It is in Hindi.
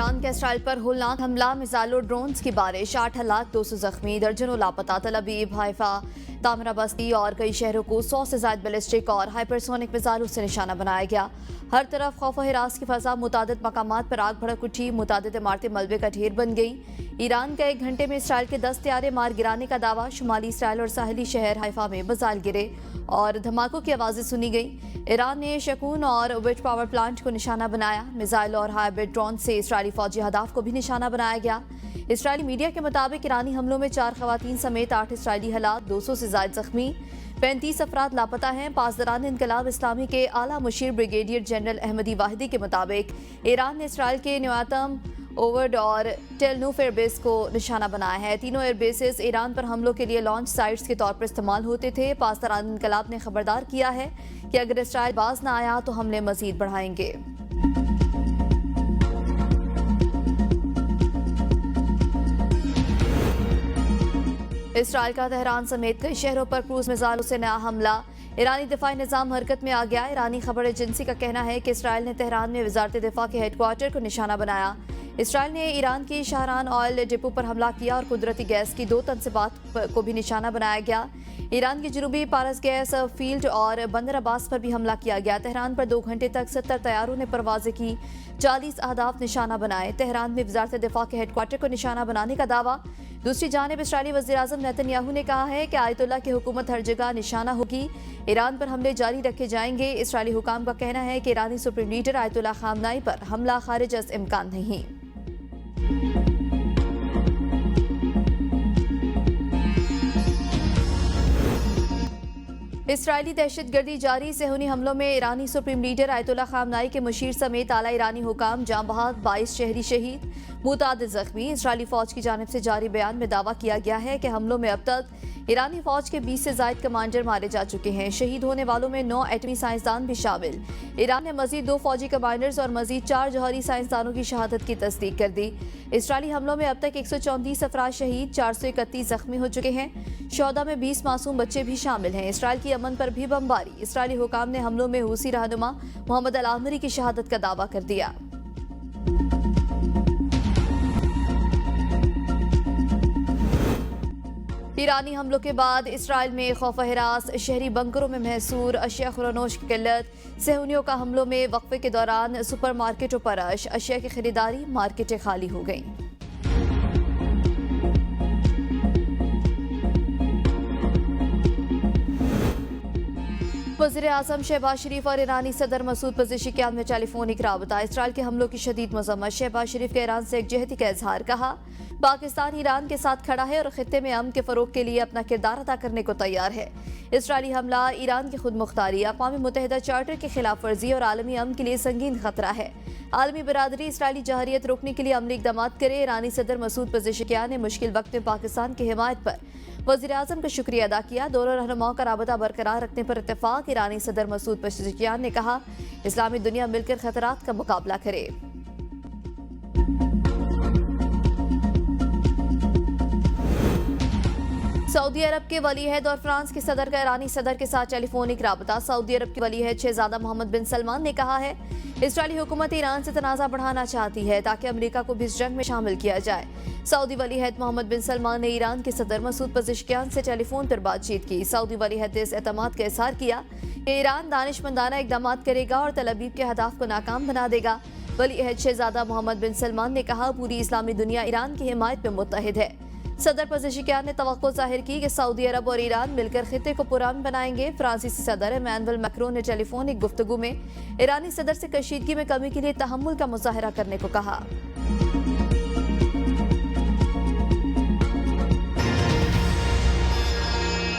ईरान के इसराइल पर होलनाक हमला, मिसाइलों ड्रोन्स की बारिश, 8 हलाक 200 जख्मी, दर्जनों लापता। तल अवीव, हाइफा, तामरा बस्ती और कई शहरों को 100 से ज्यादा बैलिस्टिक और हाइपरसोनिक मिसाइलों से निशाना बनाया गया। हर तरफ खौफ व हिरास की फजा, मुतादिद मकामात पर आग भड़क उठी, मुतादिद इमारतें मलबे का ढेर बन गई। ईरान का 1 घंटे में इसराइल के 10 तैयारे मार गिराने का दावा। शुमाली इसराइल और साहिली शहर हाइफा में मिसाइल गिरे और धमाकों की आवाजें सुनी गई। ईरान ने शकून और विट पावर प्लांट को निशाना बनाया। मिसाइल और हाइब्रिड ड्रोन से इसराइली फौजी हदाफ को भी निशाना बनाया गया। इसराइली मीडिया के मुताबिक ईरानी हमलों में 4 खवातीन समेत 8 इसराइली हलाक, 200 से ज्यादा जख्मी, 35 अफराद लापता हैं। पासदारान इनकलाब इस्लामी के आला मुशीर ब्रिगेडियर जनरल अहमदी वाहिदी के मुताबिक ईरान ने इसराइल के न्यूआतम, ओवर्ड और टेलनूफ एयरबेस को निशाना बनाया है। तीनों एयरबेसेस ईरान पर हमलों के लिए लॉन्च साइट्स के तौर पर इस्तेमाल होते थे। पासदारान इनकलाब ने खबरदार किया है कि अगर इसराइल बाज न आया तो हमले मजीद बढ़ाएंगे। इसराइल का तेहरान समेत कई शहरों पर क्रूज मिसाइलों से नया हमला, ईरानी दिफाई निजाम हरकत में आ गया। ईरानी खबर एजेंसी का कहना है कि इसराइल ने तेहरान में वजारत दिफा के हेडक्वार्टर को निशाना बनाया। इसराइल ने ईरान की शाहरान ऑयल डिपो पर हमला किया और कुदरती गैस की 2 तनसीबात को भी निशाना बनाया गया। ईरान की जनूबी पारस गैस फील्ड और बंदर अब्बास पर भी हमला किया गया। तेहरान पर 2 घंटे तक 70 तैयारों ने परवाजें की, 40 अहदाफ निशाना बनाए। तेहरान में वजारत दिफा के हेडक्वार्टर को निशाना बनाने का दावा। दूसरी जानिब इसराइली वज़ीर-ए-आज़म नेतन्याहू ने कहा है कि आयतुल्लाह की हुकूमत हर जगह निशाना होगी, ईरान पर हमले जारी रखे जाएंगे। इसराइली हुकाम का कहना है कि ईरानी सुप्रीम लीडर आयतुल्लाह खामनाई पर हमला खारिज अज़ इम्कान नहीं। इसराइली दहशतगर्दी जारी, सेहूनी हमलों में ईरानी सुप्रीम लीडर आयतुल्लाह खामनाई के मुशीर समेत आला ईरानी हुकाम जाँ बहक, 22 शहरी शहीद, मुतादिद जख्मी। इसराइली फौज की जानिब से जारी बयान में दावा किया गया है कि हमलों में अब तक ईरानी फौज के 20 से ज्यादा कमांडर मारे जा चुके हैं। शहीद होने वालों में 9 एटमी साइंसदान भी शामिल। ईरान ने मजीद 2 फौजी कमांडर्स और मजीद 4 जौहरी साइंसदानों की शहादत की तस्दीक कर दी। इसराइली हमलों में अब तक 134 अफराद शहीद, 431 जख्मी हो चुके हैं। शोहदा में 20 मासूम बच्चे भी शामिल हैं। इसराइल की अमन पर भी बमबारी, इसराइली हुकाम ने हमलों में हूसी रहनुमा मोहम्मद अल आमरी की शहादत का दावा कर दिया। ईरानी हमलों के बाद इसराइल में खौफ हिरास, शहरी बंकरों में महसूर, अशिया खुरानोश की किल्लत। सेहूनियों का हमलों में वक्फे के दौरान सुपर मार्केटों पर रश, अशिया की खरीदारी, मार्केटें खाली हो गईं। वज़ीर-ए-आज़म शहबाज शरीफ और ईरानी सदर मसूद पज़ेशिकियान में टेलीफोनिक राबता। इसराइल के हमलों की शदीद मज़म्मत, शहबाज शरीफ का ईरान से एकजहती का इजहार। कहा, पाकिस्तान ईरान के साथ खड़ा है और खित्ते में अमन के फरोग के लिए अपना किरदार अदा करने को तैयार है। इसराइली हमला ईरान की खुद मुख्तारी, अक़वाम मुत्तहिदा चार्टर की खिलाफ वर्जी और आलमी अमन के लिए संगीन खतरा है। आलमी बरादरी इसराइली जहरियत रोकने के लिए अमली इक़दाम करे। ईरानी सदर मसूद पज़ेशिकियान ने मुश्किल वक्त में पाकिस्तान की हिमायत पर वज़ीर-ए-आज़म का शुक्रिया अदा किया। दोनों रहनुमाओं का राबता बरकरार रखने पर इत्तेफाक। ईरानी सदर मसूद पज़ेशिकियान ने कहा, इस्लामी दुनिया मिलकर खतरात का मुकाबला करे। सऊदी अरब के वलीअहद और फ्रांस के सदर का ईरानी सदर के साथ टेलीफोनिक राबता। सऊदी अरब के वलीअहद शहजादा मोहम्मद बिन सलमान ने कहा है, इसराइली हुकूमत ईरान से तनाज़ा बढ़ाना चाहती है ताकि अमेरिका को भी इस जंग में शामिल किया जाए। सऊदी वलीअहद मोहम्मद बिन सलमान ने ईरान के सदर मसूद पज़ेशिकियान से टेलीफोन पर बातचीत की। सऊदी वलीअहद ने इस एतमाद का इज़हार किया कि ईरान दानिशमंदाना इक़दाम करेगा और तल अवीव के अहदाफ को नाकाम बना देगा। वलीअहद शहजादा मोहम्मद बिन सलमान ने कहा, पूरी इस्लामी दुनिया ईरान की हिमायत में मुत्तहिद है। सदर पज़ेशिकियान ने तवक्को जाहिर की कि सऊदी अरब और ईरान मिलकर खित्ते को पुरान बनाएंगे। फ्रांसीसी सदर इमैनुअल मैक्रोन ने टेलीफोनिक गुफ्तगू में ईरानी सदर से कशीदगी में कमी के लिए तहम्मुल का मुजाहरा करने को कहा।